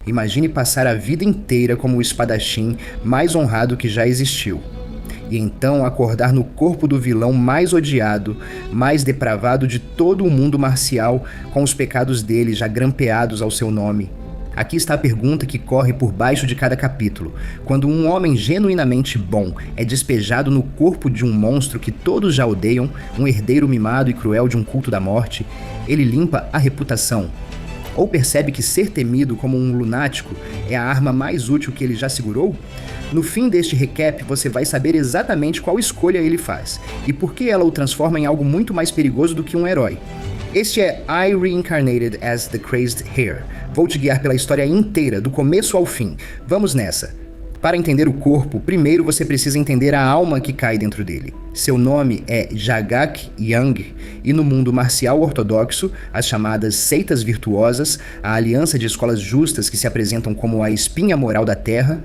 Imagine passar a vida inteira como o espadachim mais honrado que já existiu. E então acordar no corpo do vilão mais odiado, mais depravado de todo o mundo marcial, com os pecados dele já grampeados ao seu nome. Aqui está a pergunta que corre por baixo de cada capítulo. Quando um homem genuinamente bom é despejado no corpo de um monstro que todos já odeiam, um herdeiro mimado e cruel de um culto da morte, ele limpa a reputação. Ou percebe que ser temido como um lunático é a arma mais útil que ele já segurou? No fim deste recap, você vai saber exatamente qual escolha ele faz e por que ela o transforma em algo muito mais perigoso do que um herói. Este é I Reincarnated as the Crazed Hare. Vou te guiar pela história inteira, do começo ao fim. Vamos nessa! Para entender o corpo, primeiro você precisa entender a alma que cai dentro dele. Seu nome é Jagak Young, e no mundo marcial ortodoxo, as chamadas seitas virtuosas, a aliança de escolas justas que se apresentam como a espinha moral da Terra,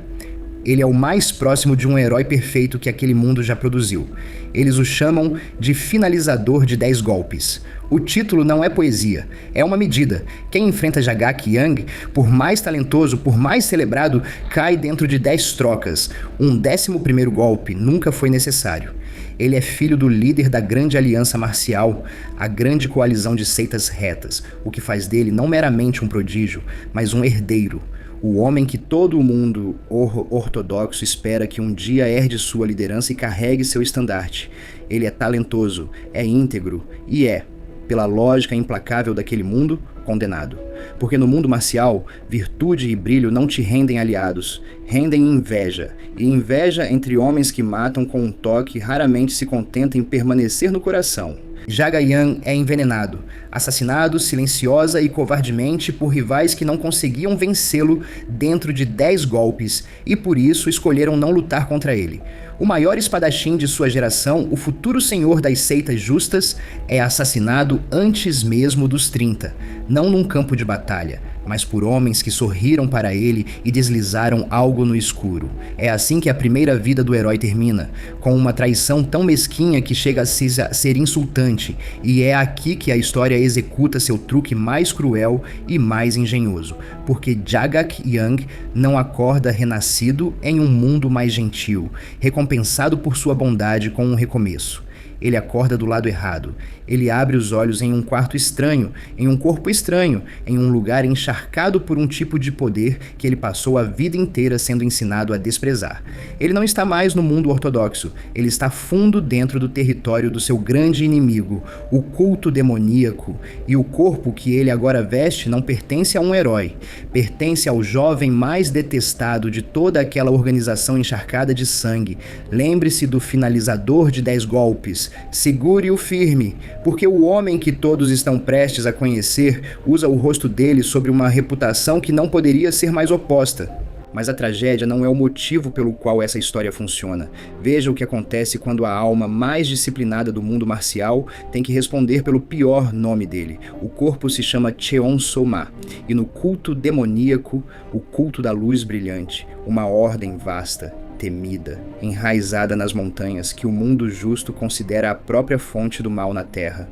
ele é o mais próximo de um herói perfeito que aquele mundo já produziu. Eles o chamam de finalizador de 10 golpes. O título não é poesia, é uma medida. Quem enfrenta Jagak Young, por mais talentoso, por mais celebrado, cai dentro de 10 trocas. Um 11º golpe nunca foi necessário. Ele é filho do líder da grande aliança marcial, a grande coalizão de seitas retas, o que faz dele não meramente um prodígio, mas um herdeiro. O homem que todo o mundo ortodoxo espera que um dia herde sua liderança e carregue seu estandarte. Ele é talentoso, é íntegro e é, pela lógica implacável daquele mundo, condenado. Porque no mundo marcial, virtude e brilho não te rendem aliados, rendem inveja. E inveja entre homens que matam com um toque raramente se contenta em permanecer no coração. Jaga Yan é envenenado, assassinado silenciosa e covardemente por rivais que não conseguiam vencê-lo dentro de 10 golpes e por isso escolheram não lutar contra ele. O maior espadachim de sua geração, o futuro senhor das seitas justas, é assassinado antes mesmo dos 30, não num campo de batalha, mas por homens que sorriram para ele e deslizaram algo no escuro. É assim que a primeira vida do herói termina, com uma traição tão mesquinha que chega a ser insultante, e é aqui que a história executa seu truque mais cruel e mais engenhoso, porque Jagak Young não acorda renascido em um mundo mais gentil, recompensado por sua bondade com um recomeço. Ele acorda do lado errado. Ele abre os olhos em um quarto estranho, em um corpo estranho, em um lugar encharcado por um tipo de poder que ele passou a vida inteira sendo ensinado a desprezar. Ele não está mais no mundo ortodoxo. Ele está fundo dentro do território do seu grande inimigo, o culto demoníaco. E o corpo que ele agora veste não pertence a um herói. Pertence ao jovem mais detestado de toda aquela organização encharcada de sangue. Lembre-se do finalizador de 10 golpes. Segure-o firme, porque o homem que todos estão prestes a conhecer usa o rosto dele sobre uma reputação que não poderia ser mais oposta. Mas a tragédia não é o motivo pelo qual essa história funciona. Veja o que acontece quando a alma mais disciplinada do mundo marcial tem que responder pelo pior nome dele. O corpo se chama Cheon Soma, e no culto demoníaco, o culto da luz brilhante, uma ordem vasta, temida, enraizada nas montanhas que o mundo justo considera a própria fonte do mal na terra.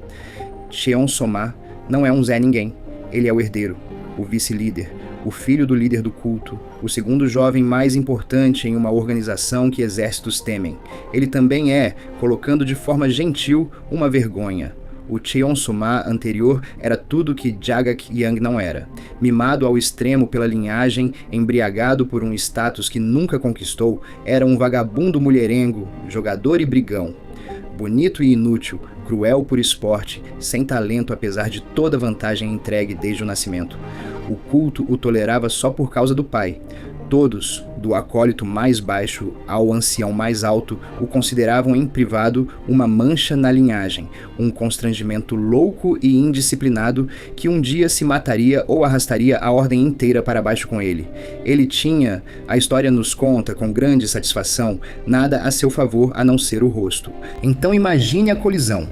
Cheon Soma não é um Zé Ninguém. Ele é o herdeiro, o vice-líder, o filho do líder do culto, o segundo jovem mais importante em uma organização que exércitos temem. Ele também é, colocando de forma gentil, uma vergonha. O Cheon Soma anterior era tudo que Jagak Young não era. Mimado ao extremo pela linhagem, embriagado por um status que nunca conquistou, era um vagabundo mulherengo, jogador e brigão. Bonito e inútil, cruel por esporte, sem talento apesar de toda vantagem entregue desde o nascimento. O culto o tolerava só por causa do pai. Todos, do acólito mais baixo ao ancião mais alto, o consideravam em privado uma mancha na linhagem, um constrangimento louco e indisciplinado que um dia se mataria ou arrastaria a ordem inteira para baixo com ele. Ele tinha, a história nos conta com grande satisfação, nada a seu favor a não ser o rosto. Então imagine a colisão.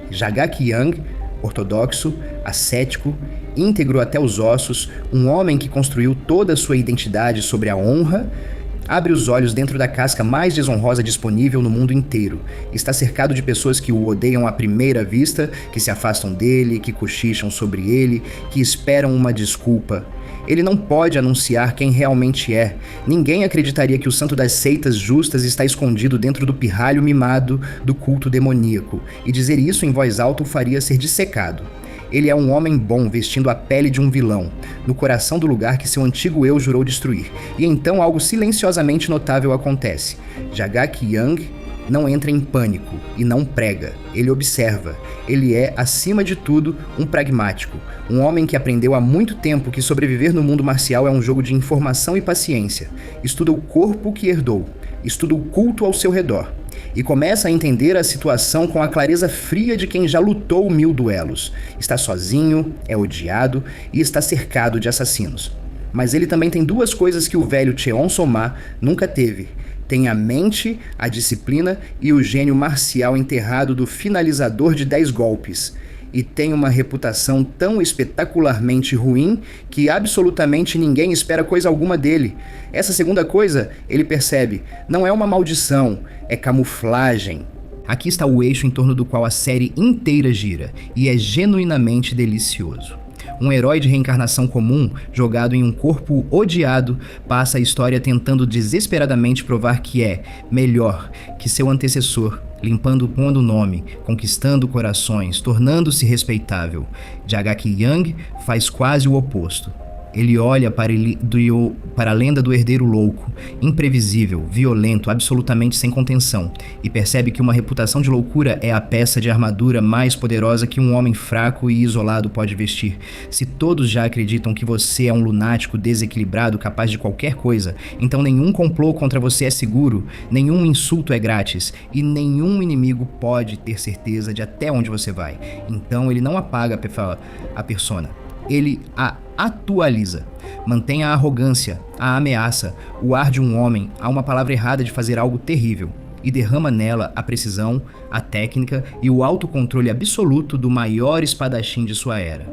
Jagak Young, ortodoxo, ascético, íntegro até os ossos, um homem que construiu toda a sua identidade sobre a honra, Abre os olhos dentro da casca mais desonrosa disponível no mundo inteiro. Está cercado de pessoas que o odeiam à primeira vista, que se afastam dele, que cochicham sobre ele, que esperam uma desculpa. Ele não pode anunciar quem realmente é. Ninguém acreditaria que o santo das seitas justas está escondido dentro do pirralho mimado do culto demoníaco, e dizer isso em voz alta o faria ser dissecado. Ele é um homem bom vestindo a pele de um vilão, no coração do lugar que seu antigo eu jurou destruir. E então algo silenciosamente notável acontece. Jagak Yang não entra em pânico e não prega. Ele observa. Ele é, acima de tudo, um pragmático. Um homem que aprendeu há muito tempo que sobreviver no mundo marcial é um jogo de informação e paciência. Estuda o corpo que herdou. Estuda o culto ao seu redor. E começa a entender a situação com a clareza fria de quem já lutou 1000 duelos. Está sozinho, é odiado e está cercado de assassinos. Mas ele também tem duas coisas que o velho Cheon Soma nunca teve. Tem a mente, a disciplina e o gênio marcial enterrado do finalizador de 10 golpes. E tem uma reputação tão espetacularmente ruim que absolutamente ninguém espera coisa alguma dele. Essa segunda coisa, ele percebe, não é uma maldição, é camuflagem. Aqui está o eixo em torno do qual a série inteira gira, e é genuinamente delicioso. Um herói de reencarnação comum, jogado em um corpo odiado, passa a história tentando desesperadamente provar que é melhor que seu antecessor, limpando o nome, conquistando corações, tornando-se respeitável. Jagak Yang faz quase o oposto. Ele olha para a lenda do herdeiro louco, imprevisível, violento, absolutamente sem contenção, e percebe que uma reputação de loucura é a peça de armadura mais poderosa que um homem fraco e isolado pode vestir. Se todos já acreditam que você é um lunático desequilibrado capaz de qualquer coisa, então nenhum complô contra você é seguro, nenhum insulto é grátis, e nenhum inimigo pode ter certeza de até onde você vai. Então ele não apaga a persona. Ele a atualiza. Mantém a arrogância, a ameaça, o ar de um homem a uma palavra errada de fazer algo terrível e derrama nela a precisão, a técnica e o autocontrole absoluto do maior espadachim de sua era.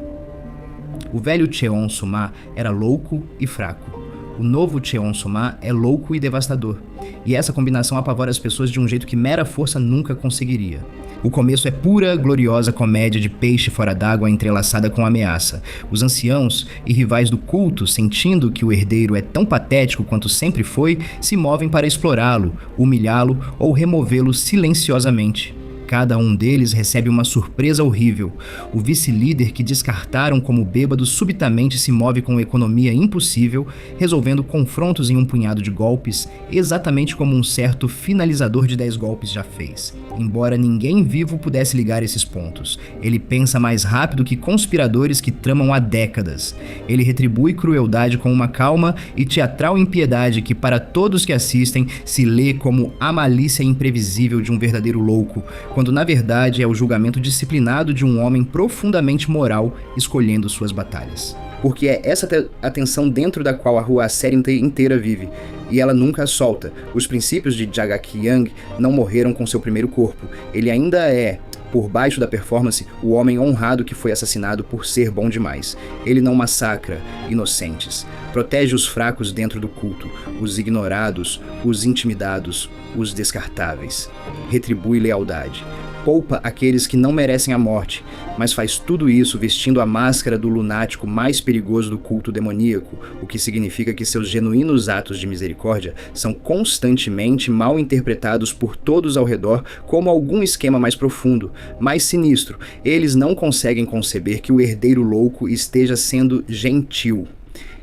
O velho Cheon Soma era louco e fraco. O novo Cheon Soma é louco e devastador. E essa combinação apavora as pessoas de um jeito que mera força nunca conseguiria. O começo é pura, gloriosa comédia de peixe fora d'água entrelaçada com ameaça. Os anciãos e rivais do culto, sentindo que o herdeiro é tão patético quanto sempre foi, se movem para explorá-lo, humilhá-lo ou removê-lo silenciosamente. Cada um deles recebe uma surpresa horrível. O vice-líder que descartaram como bêbado subitamente se move com economia impossível, resolvendo confrontos em um punhado de golpes, exatamente como um certo finalizador de 10 golpes já fez. Embora ninguém vivo pudesse ligar esses pontos, ele pensa mais rápido que conspiradores que tramam há décadas. Ele retribui crueldade com uma calma e teatral impiedade que, para todos que assistem, se lê como a malícia imprevisível de um verdadeiro louco, quando na verdade é o julgamento disciplinado de um homem profundamente moral escolhendo suas batalhas. Porque é essa a tensão dentro da qual a série inteira vive, e ela nunca a solta. Os princípios de Jagak Yang não morreram com seu primeiro corpo. Ele ainda é, por baixo da performance, o homem honrado que foi assassinado por ser bom demais. Ele não massacra inocentes. Protege os fracos dentro do culto, os ignorados, os intimidados, os descartáveis. Retribui lealdade. Poupa aqueles que não merecem a morte, mas faz tudo isso vestindo a máscara do lunático mais perigoso do culto demoníaco, o que significa que seus genuínos atos de misericórdia são constantemente mal interpretados por todos ao redor como algum esquema mais profundo, mais sinistro. Eles não conseguem conceber que o herdeiro louco esteja sendo gentil.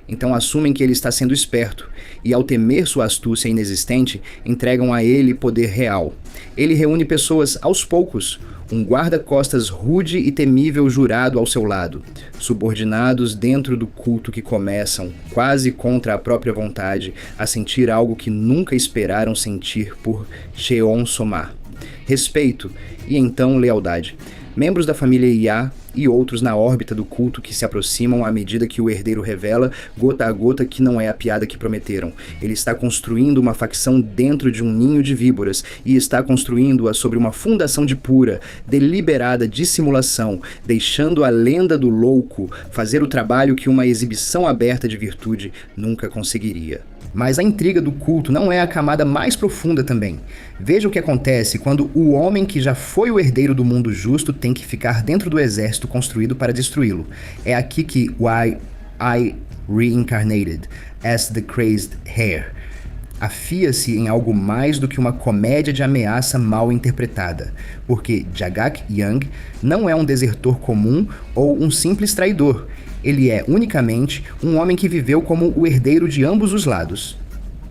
Então assumem que ele está sendo esperto, e ao temer sua astúcia inexistente, entregam a ele poder real. Ele reúne pessoas aos poucos, um guarda-costas rude e temível jurado ao seu lado, subordinados dentro do culto que começam, quase contra a própria vontade, a sentir algo que nunca esperaram sentir por Cheon Soma. respeito e então lealdade. Membros da família Iá e outros na órbita do culto que se aproximam à medida que o herdeiro revela, gota a gota, que não é a piada que prometeram. Ele está construindo uma facção dentro de um ninho de víboras e está construindo-a sobre uma fundação de pura, deliberada dissimulação, deixando a lenda do louco fazer o trabalho que uma exibição aberta de virtude nunca conseguiria. Mas a intriga do culto não é a camada mais profunda também. Veja o que acontece quando o homem que já foi o herdeiro do mundo justo tem que ficar dentro do exército construído para destruí-lo. É aqui que I reincarnated as the crazed hare afia-se em algo mais do que uma comédia de ameaça mal interpretada, porque Jagat Young não é um desertor comum ou um simples traidor. Ele é, unicamente, um homem que viveu como o herdeiro de ambos os lados.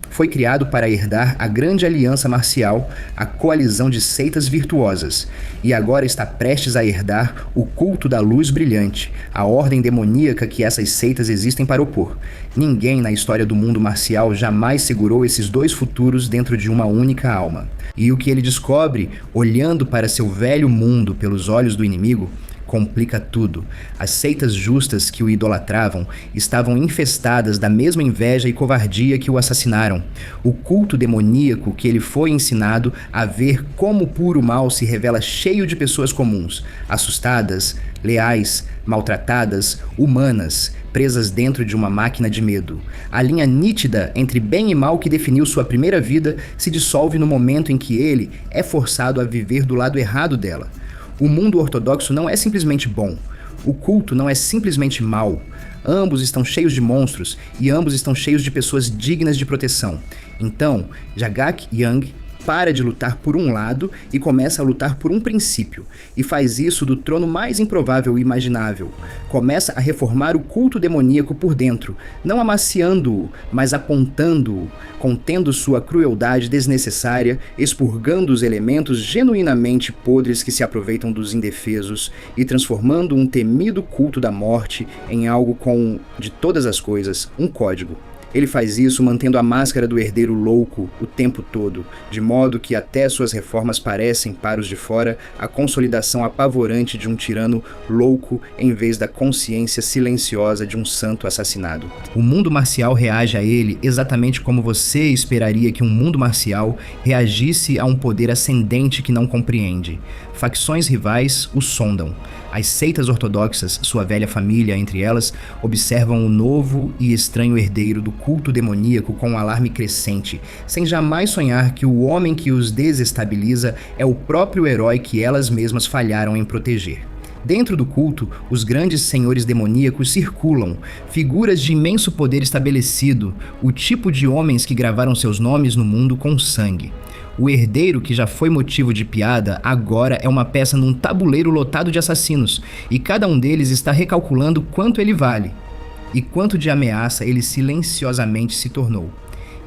Foi criado para herdar a grande aliança marcial, a coalizão de seitas virtuosas, e agora está prestes a herdar o culto da luz brilhante, a ordem demoníaca que essas seitas existem para opor. Ninguém na história do mundo marcial jamais segurou esses dois futuros dentro de uma única alma. E o que ele descobre, olhando para seu velho mundo pelos olhos do inimigo, complica tudo. As seitas justas que o idolatravam estavam infestadas da mesma inveja e covardia que o assassinaram. O culto demoníaco que ele foi ensinado a ver como o puro mal se revela cheio de pessoas comuns, assustadas, leais, maltratadas, humanas, presas dentro de uma máquina de medo. A linha nítida entre bem e mal que definiu sua primeira vida se dissolve no momento em que ele é forçado a viver do lado errado dela. O mundo ortodoxo não é simplesmente bom. O culto não é simplesmente mau. Ambos estão cheios de monstros e ambos estão cheios de pessoas dignas de proteção. Então, Jagat Young para de lutar por um lado e começa a lutar por um princípio, e faz isso do trono mais improvável e imaginável. Começa a reformar o culto demoníaco por dentro, não amaciando-o, mas apontando-o, contendo sua crueldade desnecessária, expurgando os elementos genuinamente podres que se aproveitam dos indefesos e transformando um temido culto da morte em algo com, de todas as coisas, um código. Ele faz isso mantendo a máscara do herdeiro louco o tempo todo, de modo que até suas reformas parecem, para os de fora, a consolidação apavorante de um tirano louco em vez da consciência silenciosa de um santo assassinado. O mundo marcial reage a ele exatamente como você esperaria que um mundo marcial reagisse a um poder ascendente que não compreende. Facções rivais o sondam. As seitas ortodoxas, sua velha família entre elas, observam o novo e estranho herdeiro do culto demoníaco com um alarme crescente, sem jamais sonhar que o homem que os desestabiliza é o próprio herói que elas mesmas falharam em proteger. Dentro do culto, os grandes senhores demoníacos circulam, figuras de imenso poder estabelecido, o tipo de homens que gravaram seus nomes no mundo com sangue. O herdeiro, que já foi motivo de piada, agora é uma peça num tabuleiro lotado de assassinos, e cada um deles está recalculando quanto ele vale, e quanto de ameaça ele silenciosamente se tornou.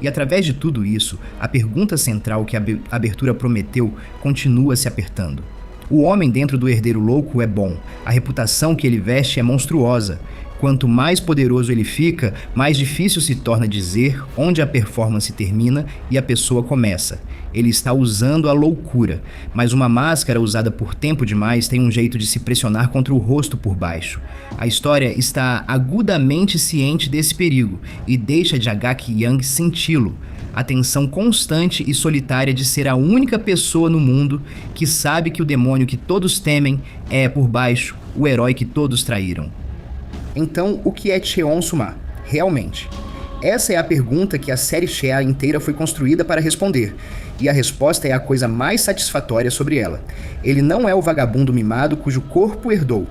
E através de tudo isso, a pergunta central que a abertura prometeu continua se apertando. O homem dentro do herdeiro louco é bom, a reputação que ele veste é monstruosa. Quanto mais poderoso ele fica, mais difícil se torna dizer onde a performance termina e a pessoa começa. Ele está usando a loucura, mas uma máscara usada por tempo demais tem um jeito de se pressionar contra o rosto por baixo. A história está agudamente ciente desse perigo e deixa Jagat Young senti-lo. A tensão constante e solitária de ser a única pessoa no mundo que sabe que o demônio que todos temem é, por baixo, o herói que todos traíram. Então, o que é Cheon Suma, realmente? Essa é a pergunta que a série Shea inteira foi construída para responder, e a resposta é a coisa mais satisfatória sobre ela. Ele não é o vagabundo mimado cujo corpo herdou.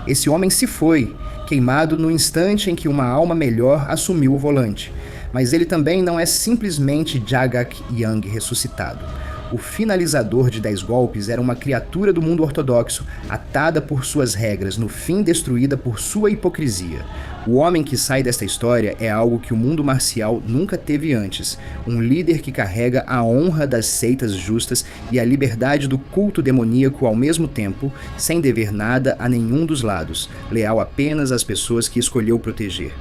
Esse homem se foi, queimado no instante em que uma alma melhor assumiu o volante. Mas ele também não é simplesmente Jagat Young ressuscitado. O finalizador de 10 golpes era uma criatura do mundo ortodoxo, atada por suas regras, no fim destruída por sua hipocrisia. O homem que sai desta história é algo que o mundo marcial nunca teve antes. Um líder que carrega a honra das seitas justas e a liberdade do culto demoníaco ao mesmo tempo, sem dever nada a nenhum dos lados, leal apenas às pessoas que escolheu proteger.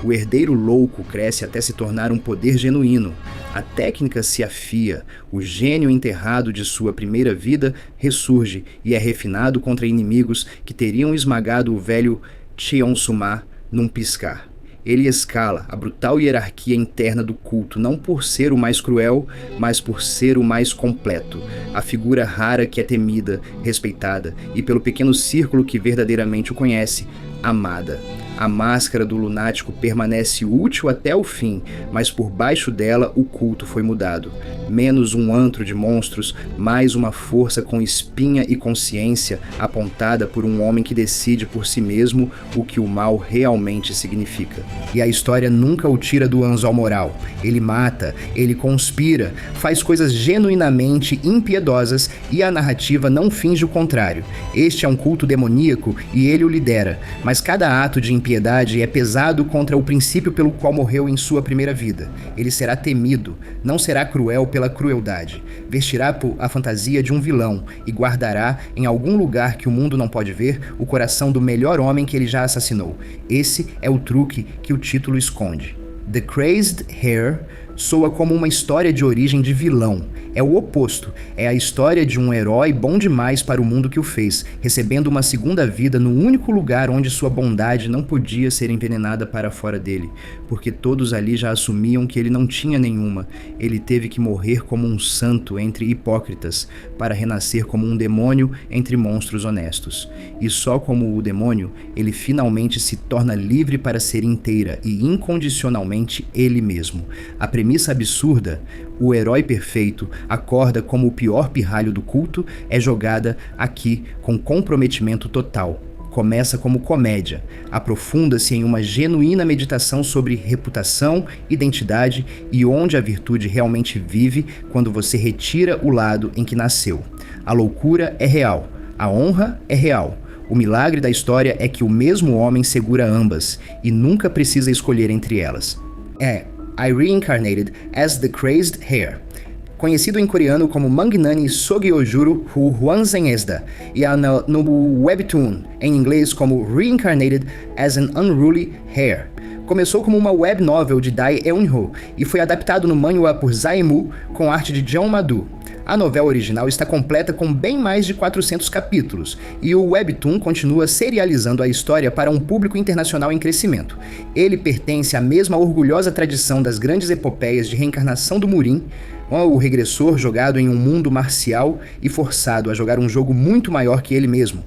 O herdeiro louco cresce até se tornar um poder genuíno. A técnica se afia, o gênio enterrado de sua primeira vida ressurge e é refinado contra inimigos que teriam esmagado o velho Cheon Suma num piscar. Ele escala a brutal hierarquia interna do culto não por ser o mais cruel, mas por ser o mais completo. A figura rara que é temida, respeitada e pelo pequeno círculo que verdadeiramente o conhece, amada. A máscara do lunático permanece útil até o fim, mas por baixo dela o culto foi mudado. Menos um antro de monstros, mais uma força com espinha e consciência apontada por um homem que decide por si mesmo o que o mal realmente significa. E a história nunca o tira do anzol moral. Ele mata, ele conspira, faz coisas genuinamente impiedosas e a narrativa não finge o contrário. Este é um culto demoníaco e ele o lidera, mas cada ato de impiedade é pesado contra o princípio pelo qual morreu em sua primeira vida. Ele será temido, não será cruel pela crueldade. Vestirá a fantasia de um vilão e guardará, em algum lugar que o mundo não pode ver, o coração do melhor homem que ele já assassinou. Esse é o truque que o título esconde. The Crazed Hair soa como uma história de origem de vilão. É o oposto. É a história de um herói bom demais para o mundo que o fez, recebendo uma segunda vida no único lugar onde sua bondade não podia ser envenenada para fora dele, porque todos ali já assumiam que ele não tinha nenhuma. Ele teve que morrer como um santo entre hipócritas, para renascer como um demônio entre monstros honestos. E só como o demônio, ele finalmente se torna livre para ser inteira e incondicionalmente ele mesmo. A premissa absurda, o herói perfeito, acorda como o pior pirralho do culto, é jogada aqui com comprometimento total. Começa como comédia, aprofunda-se em uma genuína meditação sobre reputação, identidade e onde a virtude realmente vive quando você retira o lado em que nasceu. A loucura é real, a honra é real. O milagre da história é que o mesmo homem segura ambas e nunca precisa escolher entre elas. I reincarnated as the Crazed Hair, conhecido em coreano como Mangnani Sogyojuru Hu Hwansengsda, e no Webtoon, em inglês como Reincarnated as an Unruly Hair. Começou como uma web novel de Dae Eun-ho e foi adaptado no manhwa por Zaemu com arte de Jeon Madu. A novela original está completa com bem mais de 400 capítulos, e o Webtoon continua serializando a história para um público internacional em crescimento. Ele pertence à mesma orgulhosa tradição das grandes epopeias de reencarnação do Murin, o regressor jogado em um mundo marcial e forçado a jogar um jogo muito maior que ele mesmo,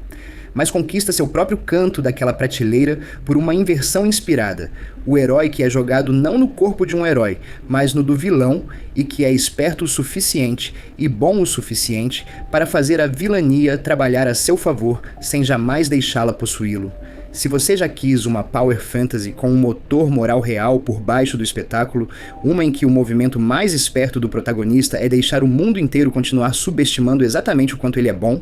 mas conquista seu próprio canto daquela prateleira por uma inversão inspirada. O herói que é jogado não no corpo de um herói, mas no do vilão, e que é esperto o suficiente e bom o suficiente para fazer a vilania trabalhar a seu favor sem jamais deixá-la possuí-lo. Se você já quis uma power fantasy com um motor moral real por baixo do espetáculo, uma em que o movimento mais esperto do protagonista é deixar o mundo inteiro continuar subestimando exatamente o quanto ele é bom,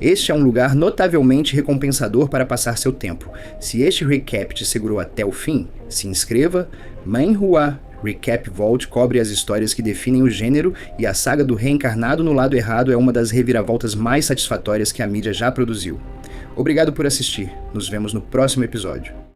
este é um lugar notavelmente recompensador para passar seu tempo. Se este recap te segurou até o fim, se inscreva. Manhua Recap Vault cobre as histórias que definem o gênero, e a saga do reencarnado no lado errado é uma das reviravoltas mais satisfatórias que a mídia já produziu. Obrigado por assistir. Nos vemos no próximo episódio.